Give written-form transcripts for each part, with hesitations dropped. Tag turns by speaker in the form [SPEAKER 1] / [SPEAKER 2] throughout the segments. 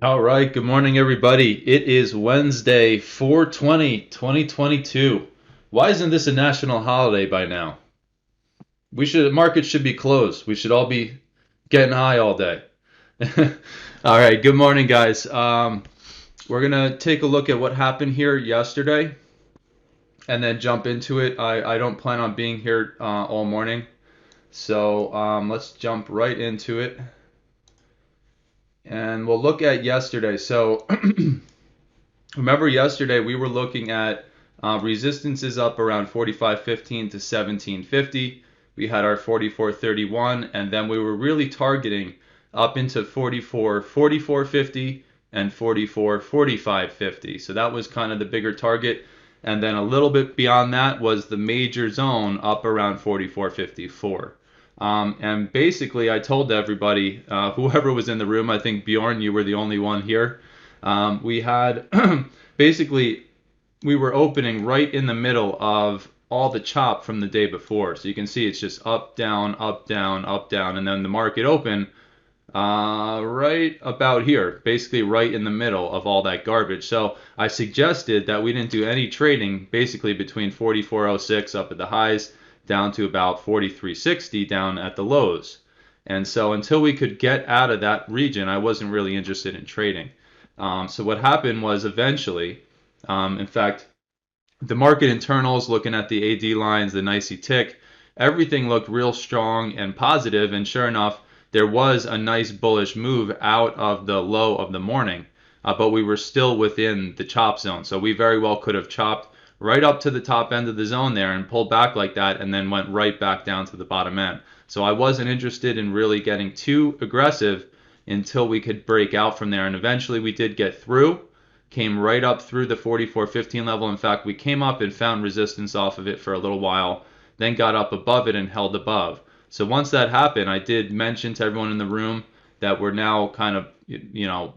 [SPEAKER 1] All right, good morning, everybody. It is Wednesday, 4/20, 2022. Why isn't this a national holiday by now? The market should be closed. We should all be getting high all day. All right, good morning, guys. We're gonna take a look at what happened here yesterday and then jump into it. I don't plan on being here all morning, so let's jump right into it and we'll look at yesterday. So remember yesterday we were looking at resistances up around 45.15 to 17.50. We had our 44.31, and then we were really targeting up into 44.50 and 44.45.50. So that was kind of the bigger target. And then a little bit beyond that was the major zone up around 44.54. And basically, I told everybody, whoever was in the room, I think Bjorn, you were the only one here. We had basically we were opening right in the middle of all the chop from the day before. So you can see it's just up, down, up, down, up, down, and then the market open right about here, basically right in the middle of all that garbage. So I suggested that we didn't do any trading, basically between 44.06 up at the highs down to about 43.60 down at the lows. And so until we could get out of that region, I wasn't really interested in trading. So what happened was eventually, in fact, the market internals, looking at the AD lines, the NYSE tick, everything looked real strong and positive. And sure enough, there was a nice bullish move out of the low of the morning, but we were still within the chop zone. So we very well could have chopped right up to the top end of the zone there and pulled back like that and then went right back down to the bottom end. So I wasn't interested in really getting too aggressive until we could break out from there. And eventually we did get through, came right up through the 44.15 level. In fact, we came up and found resistance off of it for a little while, then got up above it and held above. So once that happened, I did mention to everyone in the room that we're now kind of,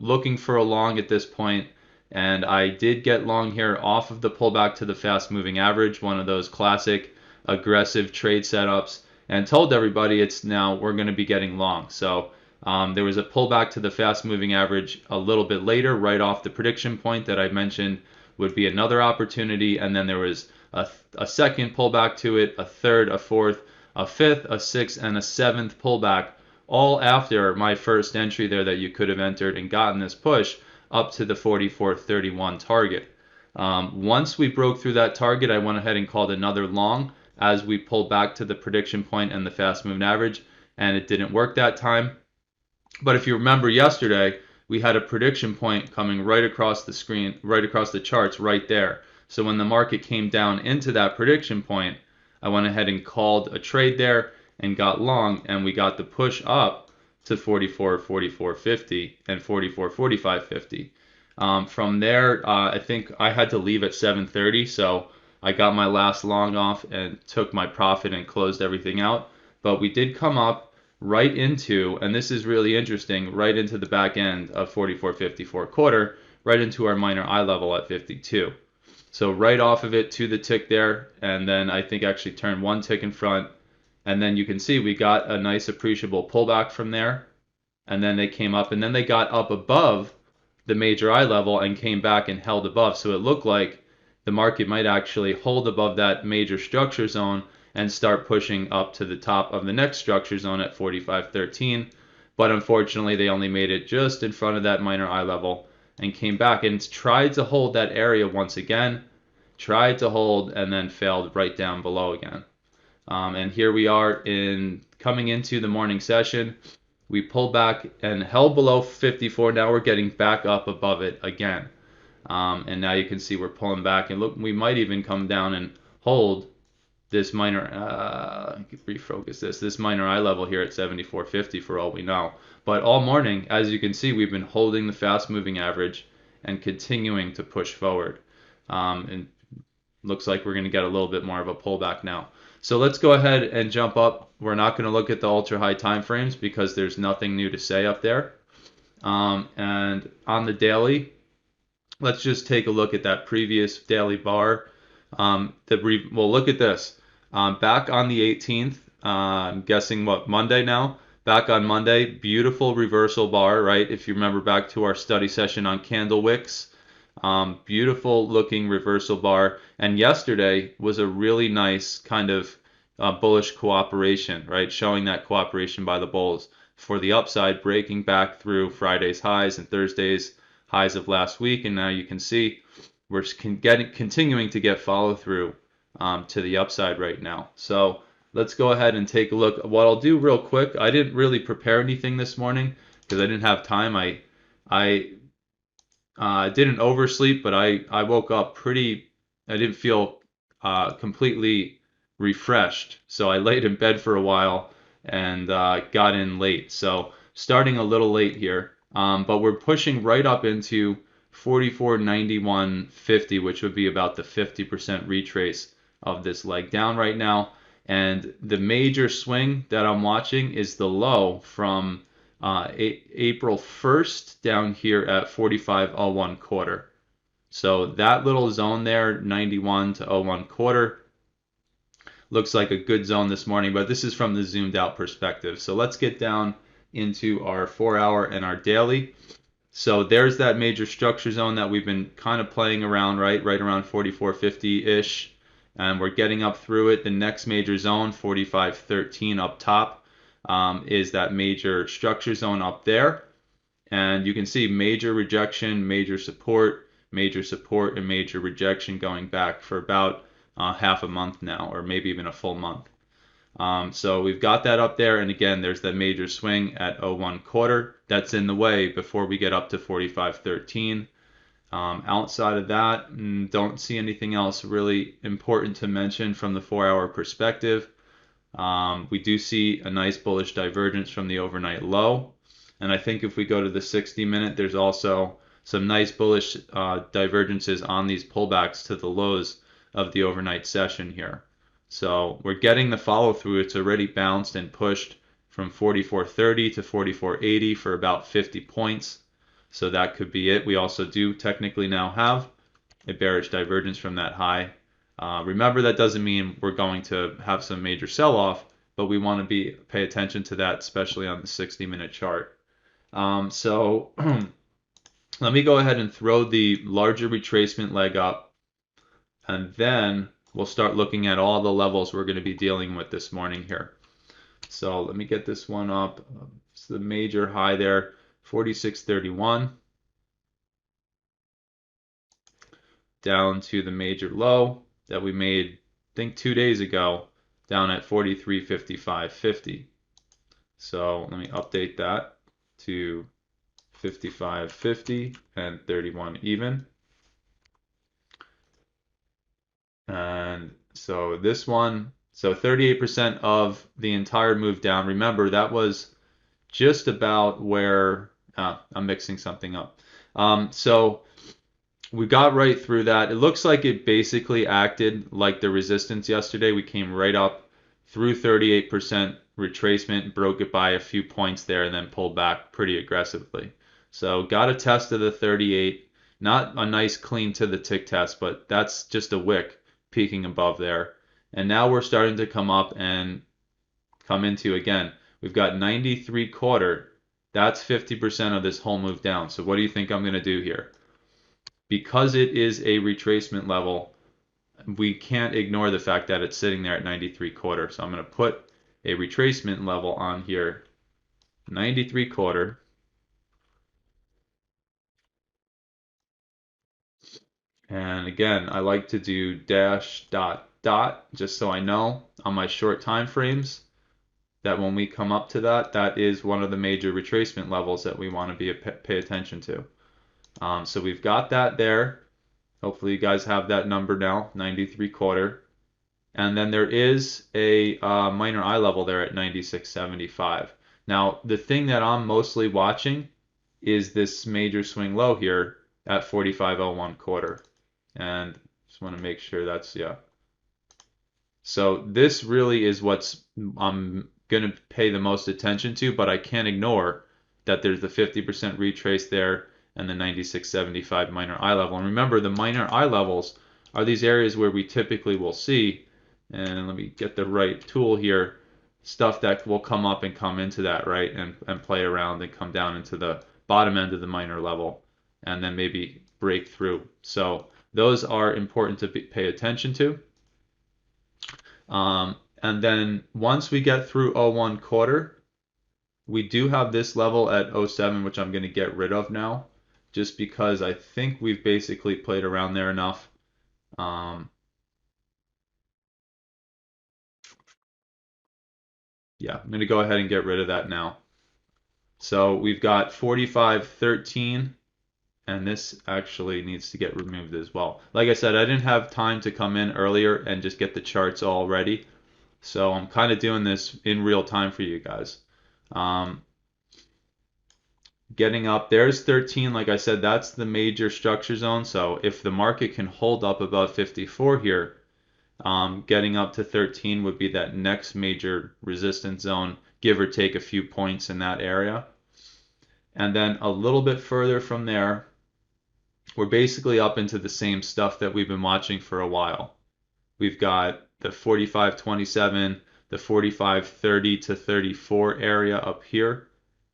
[SPEAKER 1] looking for a long at this point. And I did get long here off of the pullback to the fast moving average, one of those classic aggressive trade setups, and told everybody it's now we're going to be getting long. So there was a pullback to the fast moving average a little bit later, right off the prediction point that I mentioned would be another opportunity. And then there was a second pullback to it, a third, a fourth, a fifth, a sixth, and a seventh pullback, all after my first entry there that you could have entered and gotten this push up to the 44.31 target. Once we broke through that target, I went ahead and called another long as we pulled back to the prediction point and the fast moving average, and it didn't work that time. But if you remember yesterday, we had a prediction point coming right across the screen, right across the charts, right there. So when the market came down into that prediction point, I went ahead and called a trade there and got long, and we got the push up to 44, 44.50 and 44, 45.50. From there, I think I had to leave at 7:30, so I got my last long off and took my profit and closed everything out. But we did come up right into, and this is really interesting, right into the back end of 44.54 quarter, right into our minor eye level at 52. So right off of it to the tick there, and then I think actually turned one tick in front, and then you can see we got a nice appreciable pullback from there, and then they came up, and then they got up above the major eye level and came back and held above. So it looked like the market might actually hold above that major structure zone and start pushing up to the top of the next structure zone at 45.13. But unfortunately, they only made it just in front of that minor eye level and came back and tried to hold that area once again, tried to hold and then failed right down below again. And here we are in coming into the morning session. We pulled back and held below 54. Now we're getting back up above it again. And now you can see we're pulling back. And look, we might even come down and hold this minor, refocus this minor eye level here at 74.50 for all we know. But all morning, as you can see, we've been holding the fast moving average and continuing to push forward. And looks like we're going to get a little bit more of a pullback now. So let's go ahead and jump up. We're not going to look at the ultra high time frames because there's nothing new to say up there. And on the daily, let's just take a look at that previous daily bar. Well, look at this. Back on the 18th, I'm guessing what, Monday now? back on Monday, beautiful reversal bar, right? If you remember back to our study session on candle wicks, beautiful looking reversal bar. And yesterday was a really nice kind of bullish cooperation, right? Showing that cooperation by the bulls for the upside, breaking back through Friday's highs and Thursday's highs of last week. And now you can see we're continuing to get follow through to the upside right now. So let's go ahead and take a look. What I'll do real quick, I didn't really prepare anything this morning because I didn't have time. I didn't oversleep, but I woke up I didn't feel completely refreshed. So I laid in bed for a while and got in late. So starting a little late here, but we're pushing right up into 44.91.50, which would be about the 50% retrace of this leg down right now. And the major swing that I'm watching is the low from April 1st down here at 45.01 quarter. So that little zone there, 91 to 01 quarter, looks like a good zone this morning, but this is from the zoomed out perspective. So let's get down into our 4-hour and our daily. So there's that major structure zone that we've been kind of playing around, right around 44.50-ish. And we're getting up through it. The next major zone, 45.13 up top, is that major structure zone up there. And you can see major rejection, major support, and major rejection going back for about half a month now, or maybe even a full month. So we've got that up there, and again, there's that major swing at 01 quarter. That's in the way before we get up to 45.13. Outside of that, don't see anything else really important to mention from the 4-hour perspective. We do see a nice bullish divergence from the overnight low. And I think if we go to the 60-minute, there's also some nice bullish divergences on these pullbacks to the lows of the overnight session here. So we're getting the follow through. It's already bounced and pushed from 44.30 to 44.80 for about 50 points. So that could be it. We also do technically now have a bearish divergence from that high. Remember, that doesn't mean we're going to have some major sell-off, but we want to pay attention to that, especially on the 60-minute chart. So let me go ahead and throw the larger retracement leg up, and then we'll start looking at all the levels we're going to be dealing with this morning here. So let me get this one up. It's the major high there, 46.31, down to the major low that we made, I think 2 days ago, down at 43.55.50. So let me update that to 55.50 and 31 even. And so this one, so 38% of the entire move down. Remember, that was just about where I'm mixing something up. So we got right through that. It looks like it basically acted like the resistance yesterday. We came right up through 38% retracement, broke it by a few points there, and then pulled back pretty aggressively. So got a test of the 38. Not a nice clean to the tick test, but that's just a wick peaking above there. And now we're starting to come up and come into, again, we've got 93 quarter. That's 50% of this whole move down. So what do you think I'm going to do here? Because it is a retracement level, we can't ignore the fact that it's sitting there at 93 quarter. So I'm going to put a retracement level on here, 93 quarter. And again, I like to do dash dot dot just so I know on my short time frames that when we come up to that, that is one of the major retracement levels that we want to pay attention to. So we've got that there. Hopefully you guys have that number now, 93 quarter. And then there is a minor eye level there at 96.75. Now, the thing that I'm mostly watching is this major swing low here at 45.01 quarter. And just want to make sure that's, yeah. So this really is what's I'm going to pay the most attention to, but I can't ignore that there's the 50% retrace there and the 96.75 minor eye level. And remember, the minor eye levels are these areas where we typically will see, and let me get the right tool here, stuff that will come up and come into that, right? And play around and come down into the bottom end of the minor level and then maybe break through. So those are important to pay attention to. And then once we get through 01 quarter, we do have this level at 07, which I'm going to get rid of now, just because I think we've basically played around there enough. Yeah, I'm going to go ahead and get rid of that now. So we've got 45.13, and this actually needs to get removed as well. Like I said, I didn't have time to come in earlier and just get the charts all ready. So I'm kind of doing this in real time for you guys. Getting up, there's 13. Like I said, that's the major structure zone. So if the market can hold up above 54 here, getting up to 13 would be that next major resistance zone, give or take a few points in that area. And then a little bit further from there, we're basically up into the same stuff that we've been watching for a while. We've got the 45.27, the 45.30 to 34 area up here,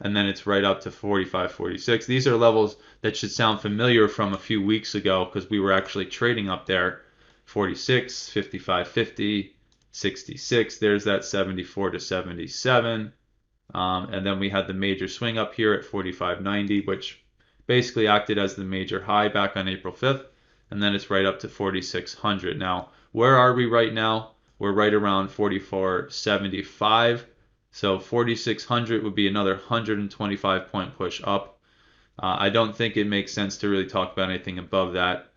[SPEAKER 1] and then it's right up to 45.46. These are levels that should sound familiar from a few weeks ago because we were actually trading up there. 46, 55.50, 66. There's that 74 to 77. And then we had the major swing up here at 45.90, which basically acted as the major high back on April 5th. And then it's right up to 4,600. Now, where are we right now? We're right around 44.75. So 4,600 would be another 125 point push up. I don't think it makes sense to really talk about anything above that.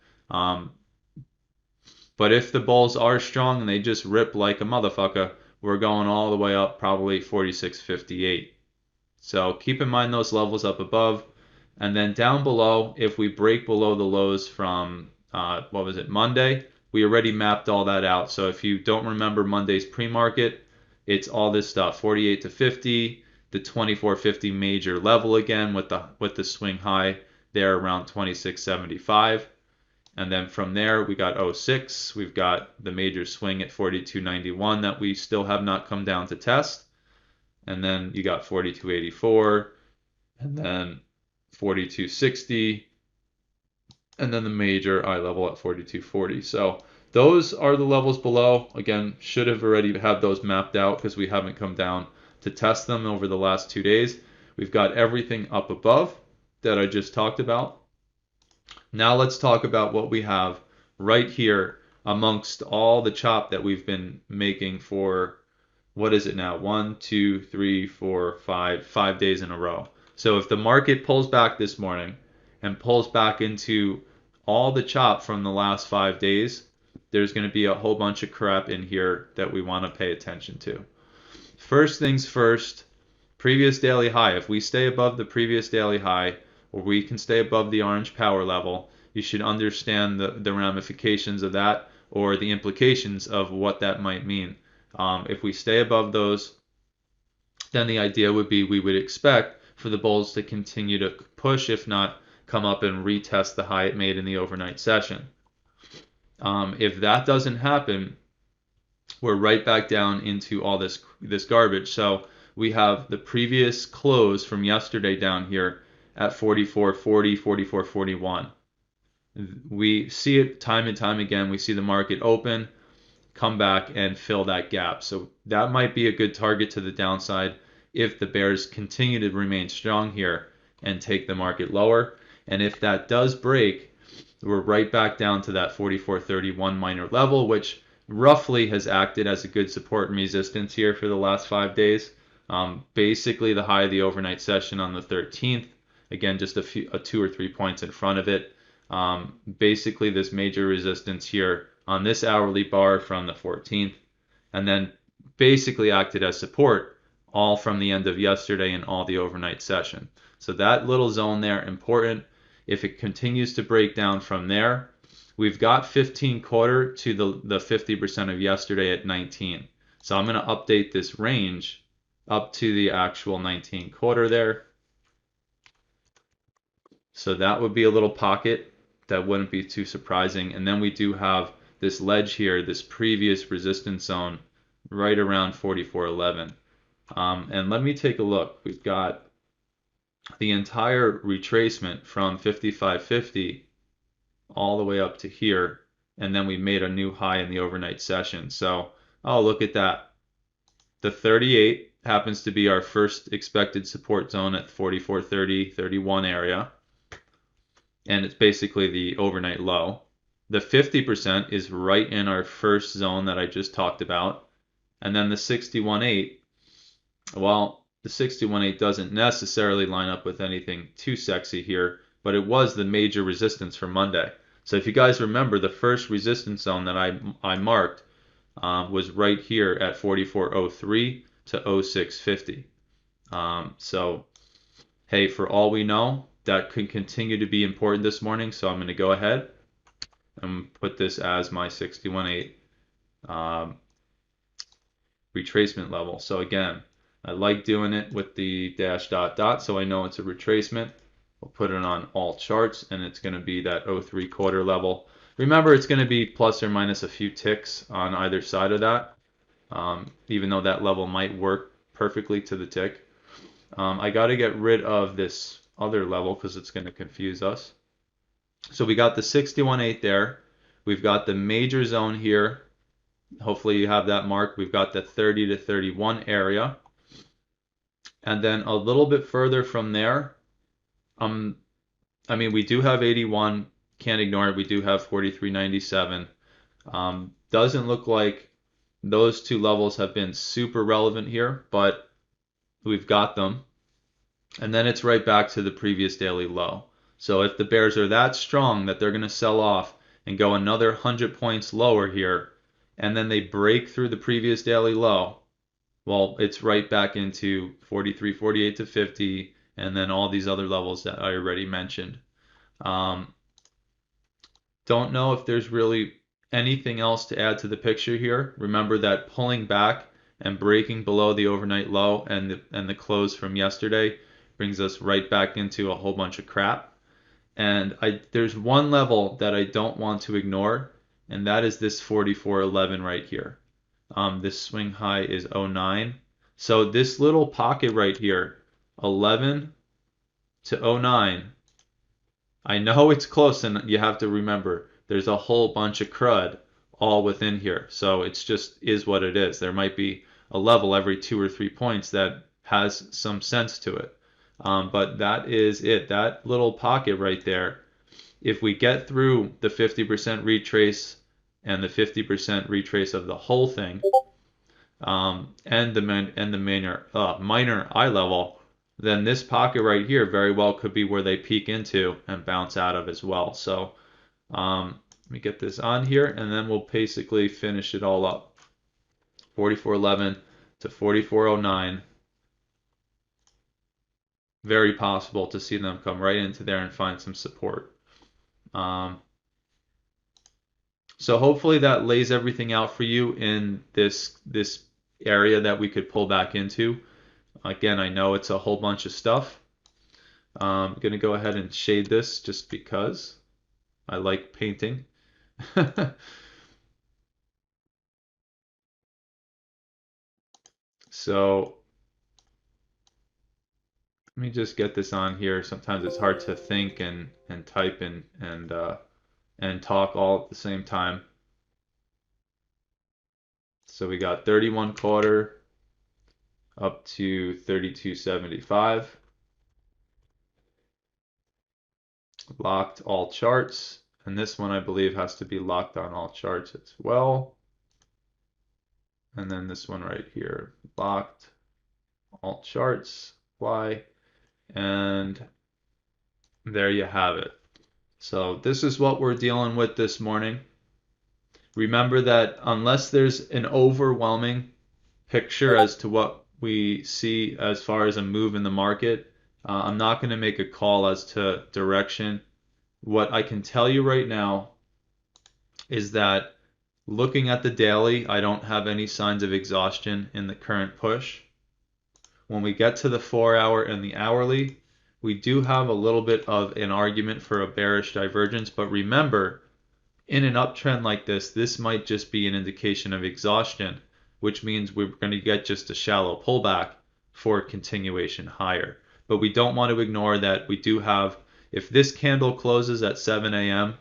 [SPEAKER 1] But if the bulls are strong and they just rip like a motherfucker, we're going all the way up probably 46.58. So keep in mind those levels up above. And then down below, if we break below the lows from, Monday, we already mapped all that out. So if you don't remember Monday's pre-market, it's all this stuff, 48 to 50, the 24.50 major level again with the swing high there around 26.75. And then from there, we got 06. We've got the major swing at 42.91 that we still have not come down to test. And then you got 42.84, and then 42.60, and then the major eye level at 42.40. So those are the levels below. Again, should have already had those mapped out because we haven't come down to test them over the last 2 days. We've got everything up above that I just talked about. Now let's talk about what we have right here amongst all the chop that we've been making for, what is it now? 1, 2, 3, 4, 5 days in a row. So if the market pulls back this morning and pulls back into all the chop from the last 5 days, there's going to be a whole bunch of crap in here that we want to pay attention to. First things first, previous daily high. If we stay above the previous daily high, or we can stay above the orange power level, you should understand the ramifications of that or the implications of what that might mean. If we stay above those, then the idea would be we would expect for the bulls to continue to push, if not come up and retest the high it made in the overnight session. If that doesn't happen, we're right back down into all this garbage. So we have the previous close from yesterday down here at 44.40, 44.41. We see it time and time again. We see the market open, come back, and fill that gap. So that might be a good target to the downside if the bears continue to remain strong here and take the market lower. And if that does break, we're right back down to that 44.31 minor level, which roughly has acted as a good support and resistance here for the last 5 days. Basically the high of the overnight session on the 13th. Again, just a 2 or 3 points in front of it. Basically this major resistance here on this hourly bar from the 14th, and then basically acted as support all from the end of yesterday and all the overnight session. So that little zone there, important. If it continues to break down from there, we've got 15 quarter to the 50% of yesterday at 19. So I'm going to update this range up to the actual 19 quarter there. So that would be a little pocket. That wouldn't be too surprising. And then we do have this ledge here, this previous resistance zone right around 44.11. And let me take a look. We've got the entire retracement from 55.50 all the way up to here, and then we made a new high in the overnight session. So, oh, look at that. The 38 happens to be our first expected support zone at 44.30, 31 area, and it's basically the overnight low. The 50% is right in our first zone that I just talked about. And then the 61.8, well, the 61.8 doesn't necessarily line up with anything too sexy here, but it was the major resistance for Monday. So if you guys remember, the first resistance zone that I marked was right here at 44.03 to 06.50. So, hey, for all we know, that could continue to be important this morning. So I'm going to go ahead and put this as my 61.8 retracement level. So again, I like doing it with the dash dot dot so I know it's a retracement. We'll put it on all charts and it's going to be that 0.3 quarter level. Remember, it's going to be plus or minus a few ticks on either side of that, even though that level might work perfectly to the tick. I got to get rid of this other level because it's going to confuse us. So we got the 61.8 there. We've got the major zone here. Hopefully you have that marked. We've got the 30 to 31 area. And then a little bit further from there, I mean, we do have 81. Can't ignore it. We do have 43.97. Doesn't look like those two levels have been super relevant here, but we've got them. And then it's right back to the previous daily low. So if the bears are that strong that they're going to sell off and go another 100 points lower here, and then they break through the previous daily low, well, it's right back into 43, 48 to 50, and then all these other levels that I already mentioned. Don't know if there's really anything else to add to the picture here. Remember that pulling back and breaking below the overnight low and the close from yesterday brings us right back into a whole bunch of crap. And there's one level that I don't want to ignore, and that is this 44.11 right here. This swing high is 09. So this little pocket right here, 11 to 09, I know it's close, and you have to remember there's a whole bunch of crud all within here. So it's just is what it is. There might be a level every 2 or 3 points that has some sense to it. But that is it. That little pocket right there, if we get through the 50% retrace and the 50% retrace of the whole thing, and the minor eye level, then this pocket right here very well could be where they peak into and bounce out of as well. So let me get this on here, and then we'll basically finish it all up. 44.11 to 44.09. Very possible to see them come right into there and find some support. So hopefully that lays everything out for you in this area that we could pull back into. Again, I know it's a whole bunch of stuff. I'm going to go ahead and shade this just because I like painting. So let me just get this on here. Sometimes it's hard to think and type and talk all at the same time. So we got 31 quarter up to 32.75. Locked all charts. And this one I believe has to be locked on all charts as well. And then this one right here, locked all charts, apply, and there you have it. So this is what we're dealing with this morning. Remember that unless there's an overwhelming picture as to what we see as far as a move in the market, I'm not going to make a call as to direction. What I can tell you right now is that looking at the daily, I don't have any signs of exhaustion in the current push. When we get to the 4-hour and the hourly, we do have a little bit of an argument for a bearish divergence, but remember, in an uptrend like this might just be an indication of exhaustion. which means we're going to get just a shallow pullback for continuation higher. But we don't want to ignore that we do have, if this candle closes at 7 a.m.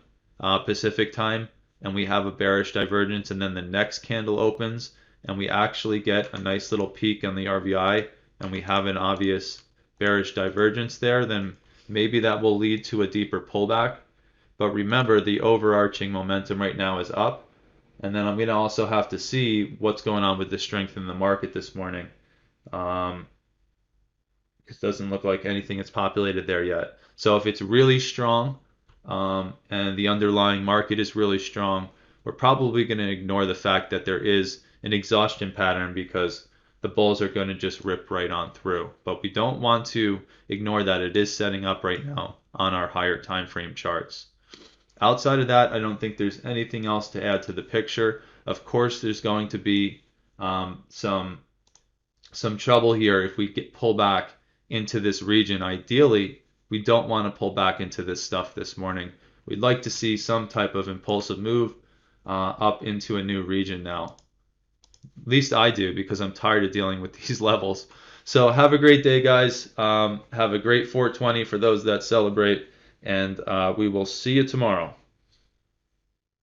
[SPEAKER 1] Pacific time, and we have a bearish divergence, and then the next candle opens, and we actually get a nice little peak on the RVI, and we have an obvious bearish divergence there, then maybe that will lead to a deeper pullback. But remember, the overarching momentum right now is up. And then I'm going to also have to see what's going on with the strength in the market this morning. It doesn't look like anything is populated there yet. So if it's really strong, and the underlying market is really strong, we're probably going to ignore the fact that there is an exhaustion pattern, because the bulls are going to just rip right on through. But we don't want to ignore that it is setting up right now on our higher time frame charts. Outside of that, I don't think there's anything else to add to the picture. Of course, there's going to be some trouble here if we pull back into this region. Ideally, we don't want to pull back into this stuff this morning. We'd like to see some type of impulsive move up into a new region now. At least I do, because I'm tired of dealing with these levels. So have a great day, guys. Have a great 420 for those that celebrate, and we will see you tomorrow.